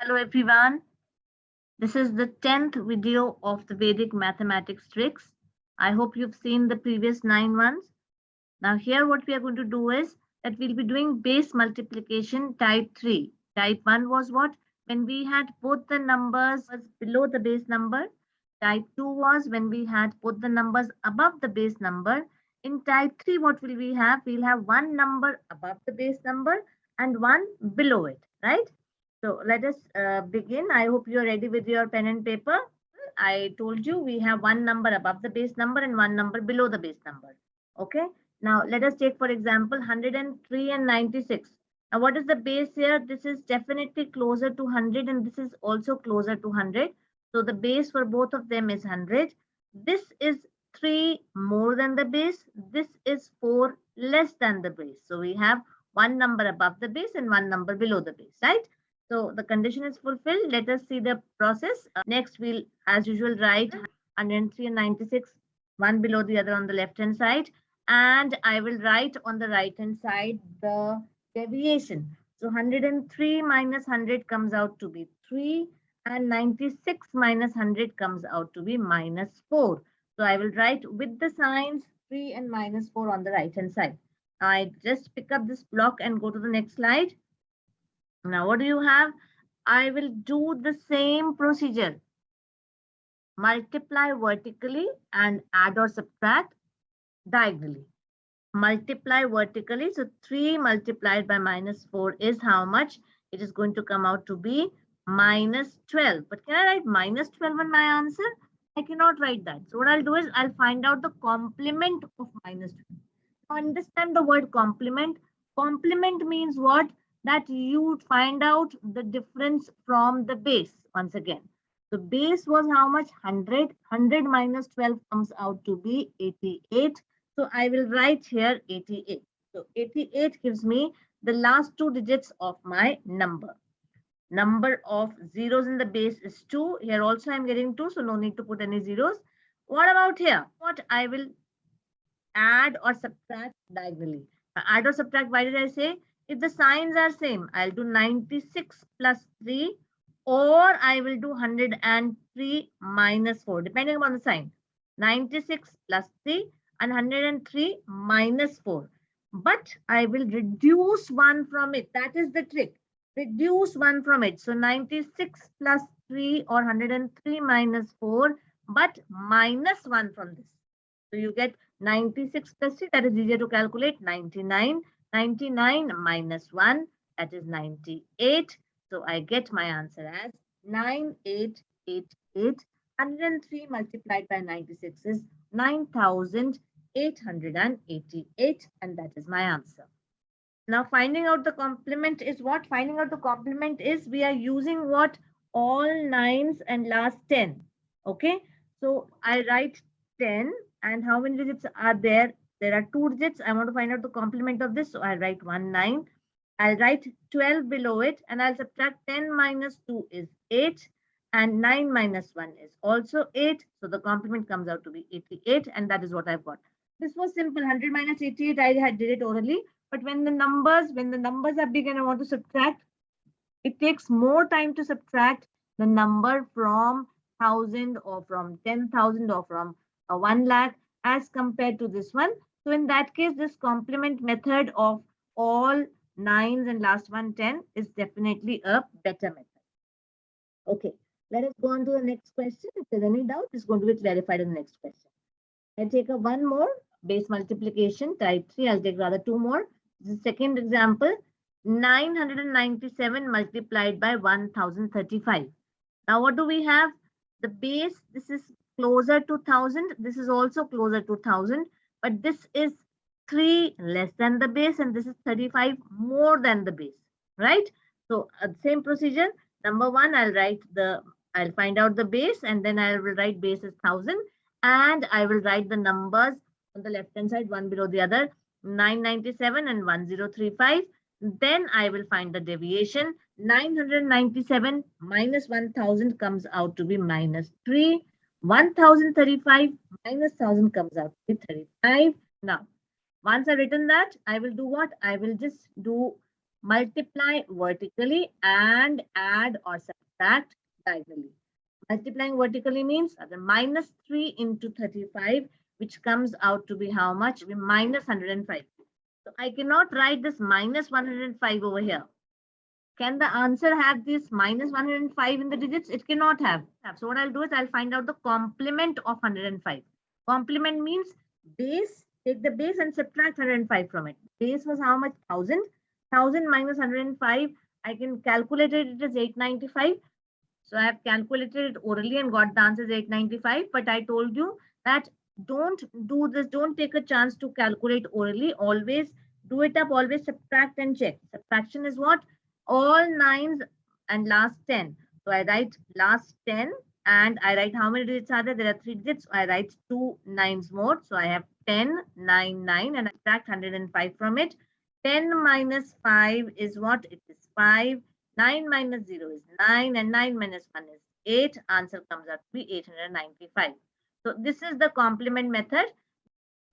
Hello everyone. This is the 10th video of the Vedic mathematics tricks. I hope you've seen the previous 9 ones. Now here what we are going to do is that we'll be doing base multiplication type 3. Type 1 was what? When we had both the numbers below the base number. Type 2 was when we had both the numbers above the base number. In type 3 what will we have? We'll have one number above the base number and one below it, right? So let us begin. I hope you are ready with your pen and paper. I told you we have one number above the base number and one number below the base number. Okay. Now let us take, for example, 103 and 96. Now what is the base here? This is definitely closer to 100 and this is also closer to 100. So the base for both of them is 100. This is 3 more than the base. This is 4 less than the base. So we have one number above the base and one number below the base, right? So the condition is fulfilled. Let us see the process. Next, we'll, as usual, write 103 and 96, one below the other on the left-hand side. And I will write on the right-hand side the deviation. So 103 minus 100 comes out to be 3. And 96 minus 100 comes out to be minus 4. So I will write with the signs 3 and minus 4 on the right-hand side. I just pick up this block and go to the next slide. Now, what do you have? I will do the same procedure. Multiply vertically and add or subtract diagonally. Multiply vertically. So 3 multiplied by minus 4 is how much? It is going to come out to be minus 12. But can I write minus 12 on my answer? I cannot write that. So what I'll do is I'll find out the complement of minus 12. Understand the word complement. Complement means what? That you find out the difference from the base once again. The base was how much? 100. 100 minus 12 comes out to be 88. So I will write here 88. So 88 gives me the last two digits of my number. Number of zeros in the base is 2. Here also I'm getting 2, so no need to put any zeros. What about here? What I will add or subtract diagonally. Add or subtract, why did I say? If the signs are same, I'll do 96 plus 3 or I will do 103 minus 4, depending upon the sign. 96 plus 3 and 103 minus 4. But I will reduce 1 from it. That is the trick. Reduce 1 from it. So 96 plus 3 or 103 minus 4, but minus 1 from this. So you get 96 plus 3, that is easier to calculate, 99. 99 minus 1, that is 98. So I get my answer as 9888. 103 multiplied by 96 is 9888, and that is my answer. Now finding out the complement is what? Finding out the complement is we are using what? All 9s and last 10. Okay. So I write 10 and how many digits are there? There are 2 digits. I want to find out the complement of this. So I'll write 1 9. I'll write 12 below it and I'll subtract 10 minus 2 is 8 and 9 minus 1 is also 8. So the complement comes out to be 88 and that is what I've got. This was simple. 100 minus 88, I did it orally. But when the numbers are big and I want to subtract, it takes more time to subtract the number from 1000 or from 10,000 or from 1 lakh as compared to this one. So in that case, this complement method of all 9s and last one 10 is definitely a better method. Okay, let us go on to the next question. If there's any doubt, it's going to be clarified in the next question. I'll take a one more base multiplication type 3. I'll take rather 2 more. The second example, 997 multiplied by 1035. Now what do we have? The base, this is closer to 1000. This is also closer to 1000. But this is 3 less than the base and this is 35 more than the base, right? So same procedure. Number 1, I'll find out the base and then I will write base is 1000 and I will write the numbers on the left hand side, one below the other, 997 and 1035. Then I will find the deviation. 997 minus 1000 comes out to be minus 3. 1035 minus 1000 comes out to be 35. Now, once I've written that, I will do what? I will just do multiply vertically and add or subtract diagonally. Multiplying vertically means the minus 3 into 35, which comes out to be how much? Be minus 105. So I cannot write this minus 105 over here. Can the answer have this minus 105 in the digits? It cannot have. So what I'll do is I'll find out the complement of 105. Complement means base, take the base and subtract 105 from it. Base was how much? 1000. 1000 minus 105, I can calculate it as 895. So I have calculated it orally and got the answer is 895. But I told you that don't do this. Don't take a chance to calculate orally. Always do it up. Always subtract and check. Subtraction is what? All nines and last 10. So I write last 10 and I write how many digits are there? There are 3 digits. I write 2 nines more. So I have 10, 9, 9 and I subtract 105 from it. 10 minus 5 is what? It is 5. 9 minus 0 is 9 and 9 minus 1 is 8. Answer comes out to be 895. So this is the complement method.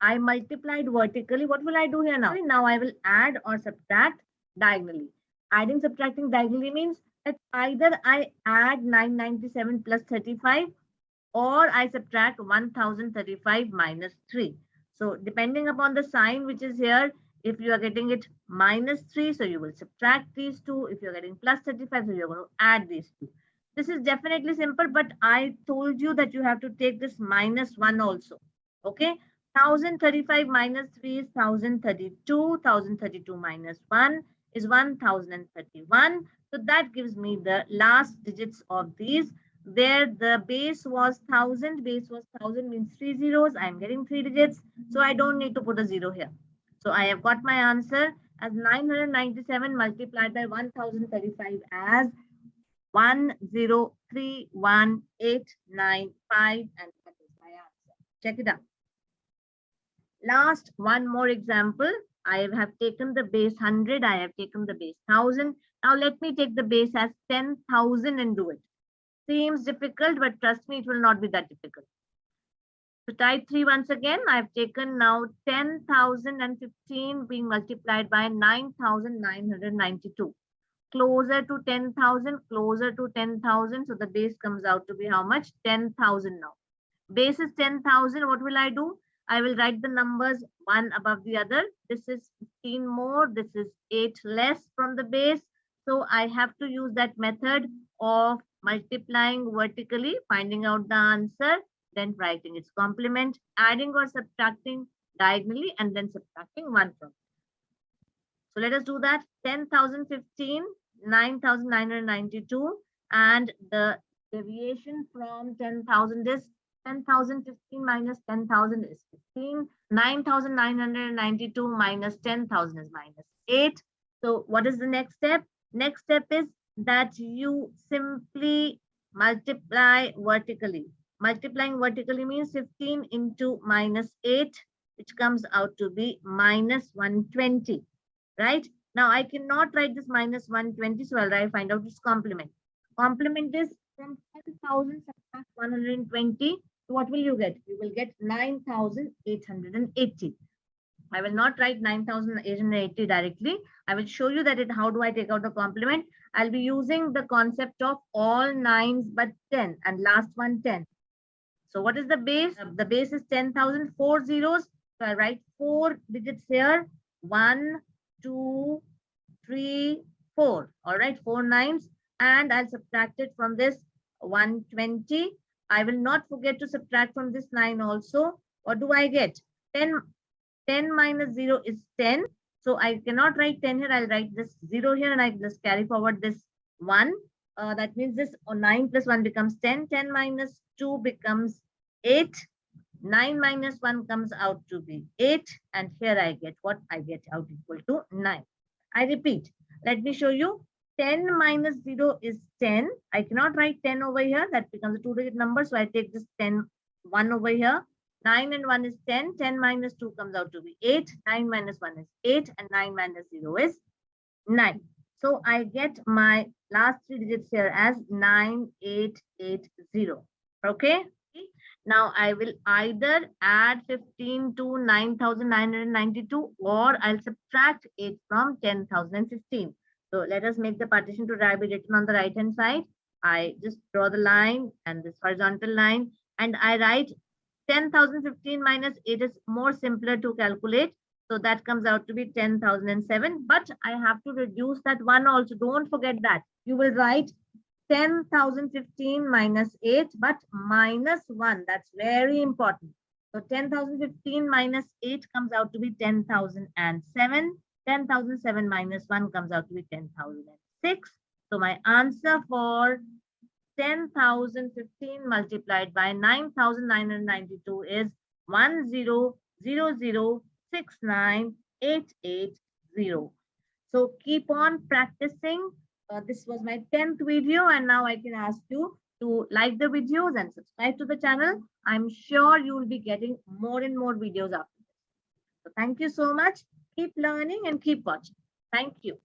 I multiplied vertically. What will I do here now? Now I will add or subtract diagonally. Adding, subtracting diagonally means that either I add 997 plus 35 or I subtract 1035 minus 3. So depending upon the sign which is here, if you are getting it minus 3, so you will subtract these two. If you're getting plus 35, so you're going to add these two. This is definitely simple, but I told you that you have to take this minus 1 also. Okay. 1035 minus 3 is 1032. 1032 minus 1 is 1031. So that gives me the last digits of these. There the base was 1000. Base was 1000 means 3 zeros. I'm getting 3 digits. So I don't need to put a 0 here. So I have got my answer as 997 multiplied by 1035 as 1031895, and that is my answer. Check it out. Last one more example. I have taken the base 100. I have taken the base 1000. Now let me take the base as 10,000 and do it. Seems difficult, but trust me, it will not be that difficult. So type 3 once again. I've taken now 10,015 being multiplied by 9,992. Closer to 10,000, closer to 10,000. So the base comes out to be how much? 10,000 now. Base is 10,000. What will I do? I will write the numbers one above the other. This is 15 more. This is 8 less from the base. So I have to use that method of multiplying vertically, finding out the answer, then writing its complement, adding or subtracting diagonally, and then subtracting 1 from it. So let us do that. 10,015, 9,992, and the deviation from 10,000 is 10,015 minus 10,000 is 15. 9,992 minus 10,000 is minus 8. So what is the next step? Next step is that you simply multiply vertically. Multiplying vertically means 15 into minus 8, which comes out to be minus 120. Right? Now I cannot write this minus 120, so I'll find out its complement. Complement is from 10,000 subtract 120. So what will you get? You will get 9,880. I will not write 9,880 directly. I will show you that how do I take out the complement. I'll be using the concept of all nines but 10 and last one 10. So what is the base? The base is 10,000, 4 zeros. So I write 4 digits here. 1, 2, 3, 4. All right, 4 nines. And I'll subtract it from this 120. I will not forget to subtract from this 9 also. What do I get? 10 minus 0 is 10. So I cannot write 10 here. I'll write this 0 here and I just carry forward this 1. That means this 9 plus 1 becomes 10. 10 minus 2 becomes 8. 9 minus 1 comes out to be 8. And here I get what I get out equal to 9. I repeat. Let me show you. 10 minus 0 is 10. I cannot write 10 over here. That becomes a 2-digit number. So I take this 10, 1 over here. 9 and 1 is 10. 10 minus 2 comes out to be 8. 9 minus 1 is 8. And 9 minus 0 is 9. So I get my last 3 digits here as 9880. Okay. Now I will either add 15 to 9,992 or I'll subtract 8 from 10,015. So let us make the partition to be written on the right hand side. I just draw the line and this horizontal line, and I write 10,015 minus 8 is more simpler to calculate. So that comes out to be 10,007. But I have to reduce that one also. Don't forget that. You will write 10,015 minus 8, but minus 1. That's very important. So 10,015 minus 8 comes out to be 10,007. 10,007 minus 1 comes out to be 10,006. So my answer for 10,015 multiplied by 9,992 is 10,000,69880. So keep on practicing. This was my 10th video, and now I can ask you to like the videos and subscribe to the channel. I'm sure you will be getting more and more videos after this. So thank you so much. Keep learning and keep watching. Thank you.